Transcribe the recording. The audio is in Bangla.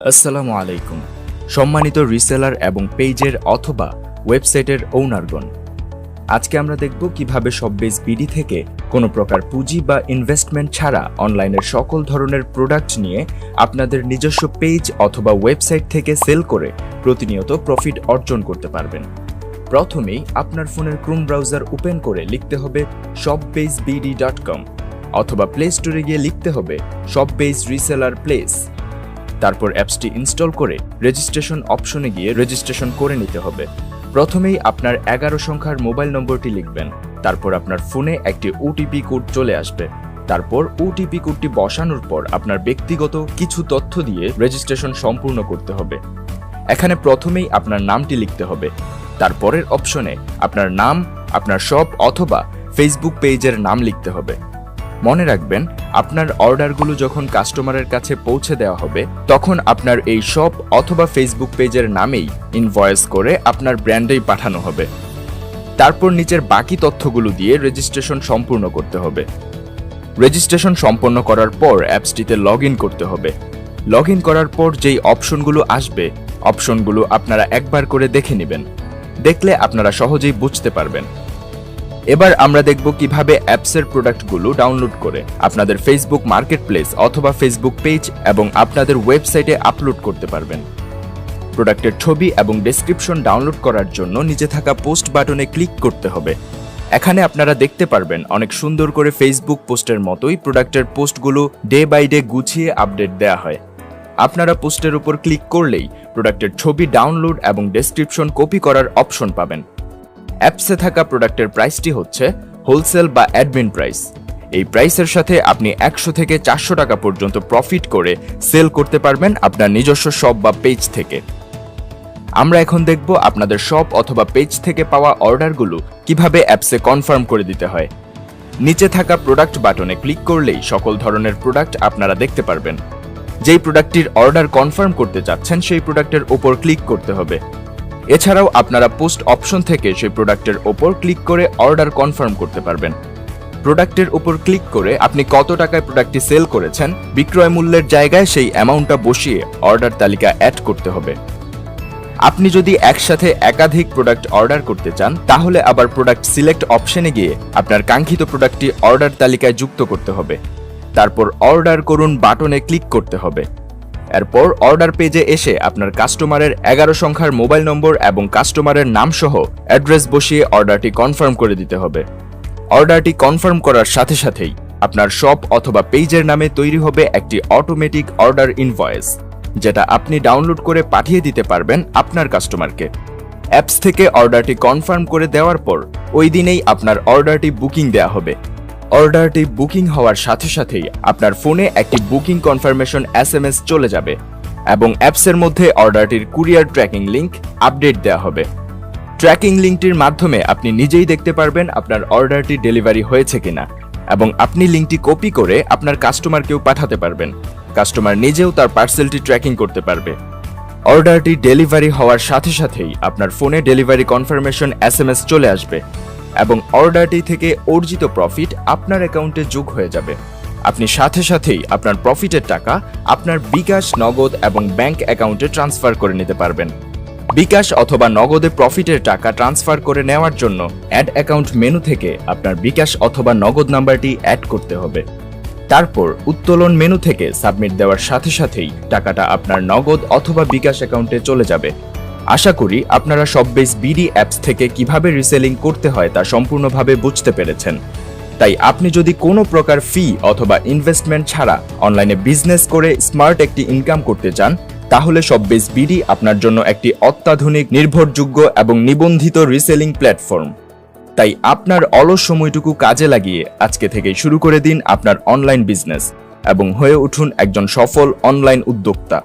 আসসালামু আলাইকুম। সম্মানিত রিসেলার এবং পেজের অথবা ওয়েবসাইটের ওনারগণ, আজকে আমরা দেখব কিভাবে শপবেজ বিডি থেকে কোনো প্রকার পুঁজি বা ইনভেস্টমেন্ট ছাড়া অনলাইনের সকল ধরনের প্রোডাক্ট নিয়ে আপনাদের নিজস্ব পেজ অথবা ওয়েবসাইট থেকে সেল করে প্রতিনিয়ত প্রফিট অর্জন করতে পারবেন। প্রথমেই আপনার ফোনের ক্রোম ব্রাউজার ওপেন করে লিখতে হবে shopbazebd.com অথবা প্লে স্টোরে গিয়ে লিখতে হবে শপবেজ রিসেলার প্লেস। তারপর অ্যাপসটি ইনস্টল করে রেজিস্ট্রেশন অপশনে গিয়ে রেজিস্ট্রেশন করে নিতে হবে। প্রথমেই আপনার 11 সংখ্যার মোবাইল নম্বরটি লিখবেন। তারপর আপনার ফোনে একটি ওটিপি কোড চলে আসবে। তারপর ওটিপি কোডটি বসানোর পর আপনার ব্যক্তিগত কিছু তথ্য দিয়ে রেজিস্ট্রেশন সম্পূর্ণ করতে হবে। এখানে প্রথমেই আপনার নামটি লিখতে হবে। তারপরের অপশনে আপনার নাম, আপনার শপ অথবা ফেসবুক পেজের নাম লিখতে হবে। মনে রাখবেন, আপনার অর্ডারগুলো যখন কাস্টমারের কাছে পৌঁছে দেওয়া হবে তখন আপনার এই শপ অথবা ফেসবুক পেজের নামেই ইনভয়েস করে আপনার ব্র্যান্ডেই পাঠানো হবে। তারপর নিচের বাকি তথ্যগুলো দিয়ে রেজিস্ট্রেশন সম্পূর্ণ করতে হবে। রেজিস্ট্রেশন সম্পন্ন করার পর অ্যাপসটিতে লগ ইন করতে হবে। লগ ইন করার পর যেই অপশনগুলো আসবে, অপশনগুলো আপনারা একবার করে দেখে নেবেন। দেখলে আপনারা সহজেই বুঝতে পারবেন। এবার আমরা দেখব কিভাবে অ্যাপসের প্রোডাক্টগুলো ডাউনলোড করে আপনাদের ফেসবুক মার্কেটপ্লেস অথবা ফেসবুক পেজ এবং আপনাদের ওয়েবসাইটে আপলোড করতে পারবেন। প্রোডাক্টের ছবি এবং ডেসক্রিপশন ডাউনলোড করার জন্য নিচে থাকা পোস্ট বাটনে ক্লিক করতে হবে। এখানে আপনারা দেখতে পারবেন অনেক সুন্দর করে ফেসবুক পোস্টের মতোই প্রোডাক্টের পোস্টগুলো ডে বাই ডে গুছিয়ে আপডেট দেওয়া হয়। আপনারা পোস্টের উপর ক্লিক করলেই প্রোডাক্টের ছবি ডাউনলোড এবং ডেসক্রিপশন কপি করার অপশন পাবেন। অ্যাপসে থাকা প্রোডাক্টের প্রাইসটি হচ্ছে হোলসেল বা অ্যাডমিন প্রাইস। এই প্রাইসের সাথে আপনি 100 থেকে 400 টাকা পর্যন্ত প্রফিট করে সেল করতে পারবেন আপনার নিজস্ব শপ বা পেজ থেকে। আমরা এখন দেখব আপনাদের শপ অথবা পেজ থেকে পাওয়া অর্ডারগুলো কিভাবে অ্যাপসে কনফার্ম করে দিতে হয়। নিচে থাকা প্রোডাক্ট বাটনে ক্লিক করলেই সকল ধরনের প্রোডাক্ট আপনারা দেখতে পারবেন। যেই প্রোডাক্টটির অর্ডার কনফার্ম করতে চাচ্ছেন সেই প্রোডাক্টের উপর ক্লিক করতে হবে। এছাড়াও আপনারা পোস্ট অপশন থেকে সেই প্রোডাক্টের ওপর ক্লিক করে অর্ডার কনফার্ম করতে পারবেন। প্রোডাক্টের উপর ক্লিক করে আপনি কত টাকায় প্রোডাক্টটি সেল করেছেন বিক্রয় মূল্যের জায়গায় সেই অ্যামাউন্টটা বসিয়ে অর্ডার তালিকা অ্যাড করতে হবে। আপনি যদি একসাথে একাধিক প্রোডাক্ট অর্ডার করতে চান তাহলে আবার প্রোডাক্ট সিলেক্ট অপশনে গিয়ে আপনার কাঙ্ক্ষিত প্রোডাক্টটি অর্ডার তালিকায় যুক্ত করতে হবে। তারপর অর্ডার করুন বাটনে ক্লিক করতে হবে। এরপর অর্ডার পেজে এসে আপনার কাস্টমারের 11 সংখ্যার মোবাইল নম্বর এবং কাস্টমারের নাম সহ অ্যাড্রেস বসিয়ে অর্ডারটি কনফার্ম করে দিতে হবে। অর্ডারটি কনফার্ম করার সাথে সাথেই আপনার শপ অথবা পেজের নামে তৈরি হবে একটি অটোমেটিক অর্ডার ইনভয়েস, যেটা আপনি ডাউনলোড করে পাঠিয়ে দিতে পারবেন আপনার কাস্টমারকে। অ্যাপস থেকে অর্ডারটি কনফার্ম করে দেওয়ার পর ওই দিনেই আপনার অর্ডারটি বুকিং দেওয়া হবে। অর্ডারটি বুকিং হওয়ার সাথে সাথেই আপনার ফোনে একটি বুকিং কনফার্মেশন SMS চলে যাবে এবং অ্যাপসের মধ্যে অর্ডারটির কুরিয়ার ট্র্যাকিং লিংক আপডেট দেওয়া হবে। ট্র্যাকিং লিংকটির মাধ্যমে আপনি নিজেই দেখতে পারবেন আপনার অর্ডারটি ডেলিভারি হয়েছে কিনা এবং আপনি লিংকটি কপি করে আপনার কাস্টমারকেও পাঠাতে পারবেন। কাস্টমার নিজেও তার পার্সেলটি ট্র্যাকিং করতে পারবে। অর্ডারটি ডেলিভারি হওয়ার সাথে সাথেই আপনার ফোনে ডেলিভারি কনফার্মেশন SMS চলে আসবে এবং অর্ডারটি থেকে অর্জিত প্রফিট আপনার অ্যাকাউন্টে যোগ হয়ে যাবে। আপনি সাথে সাথেই আপনার প্রফিটের টাকা আপনার বিকাশ, নগদ এবং ব্যাংক অ্যাকাউন্টে ট্রান্সফার করে নিতে পারবেন। বিকাশ অথবা নগদে প্রফিটের টাকা ট্রান্সফার করে নেওয়ার জন্য অ্যাড অ্যাকাউন্ট মেনু থেকে আপনার বিকাশ অথবা নগদ নাম্বারটি অ্যাড করতে হবে। তারপর উত্তোলন মেনু থেকে সাবমিট দেওয়ার সাথে সাথেই টাকাটা আপনার নগদ অথবা বিকাশ অ্যাকাউন্টে চলে যাবে। আশা করি আপনারা শপবেজ বিডি অ্যাপস থেকে কিভাবে রিসেলিং করতে হয় তা সম্পূর্ণভাবে বুঝতে পেরেছেন। তাই আপনি যদি কোনো প্রকার ফি অথবা ইনভেস্টমেন্ট ছাড়া অনলাইনে বিজনেস করে স্মার্ট একটি ইনকাম করতে চান তাহলে শপবেজ বিডি আপনার জন্য একটি অত্যাধুনিক, নির্ভরযোগ্য এবং নিবন্ধিত রিসেলিং প্ল্যাটফর্ম। তাই আপনার অলস সময়টুকু কাজে লাগিয়ে আজকে থেকেই শুরু করে দিন আপনার অনলাইন বিজনেস এবং হয়ে উঠুন একজন সফল অনলাইন উদ্যোক্তা।